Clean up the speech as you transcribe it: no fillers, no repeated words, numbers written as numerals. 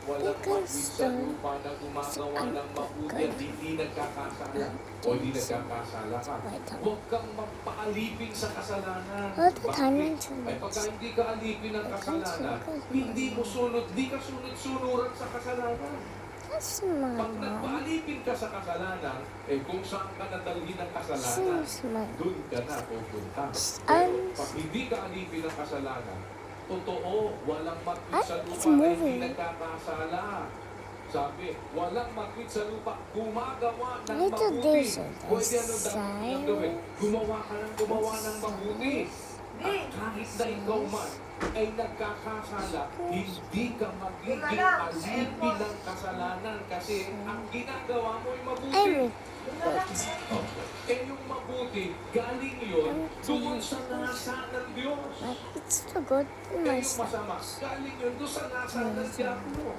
walang can matwid sa start lupa na gumagawa ng mabuti at hindi nagkakasala o hindi nagkakasala ka. Huwag kang magpaalipin sa kasalanan. All the time Bakit? until Ay pagka hindi ka alipin ng kasalanan, hindi ka sunod-sunuran sa kasalanan. That's Pag my mom. nagpaalipin ka sa kasalanan, kung saan ka nadalhin ng kasalanan, She's my doon ka na pupunta. I'm Pero pag hindi ka alipin ng kasalanan, totoo, walang matwid sa it's lupa na hindi moving. nagkakasala. Sabi, walang matwid sa lupa, gumagawa ng Wait till mabuti. there's a Pwede ano dapat nilang gawin? Gumawa ka ng gumawa ng mabuti. At kahit na ikaw man ay nagkakasala, hindi ka magiging alipin ng kasalanan kasi ang ginagawa mo ay mabuti. I'm Yung mabuti, galing yun doon sa nasa ng Diyos. it's to go to my Yung masama, galing yun doon sa nasa ng diablo.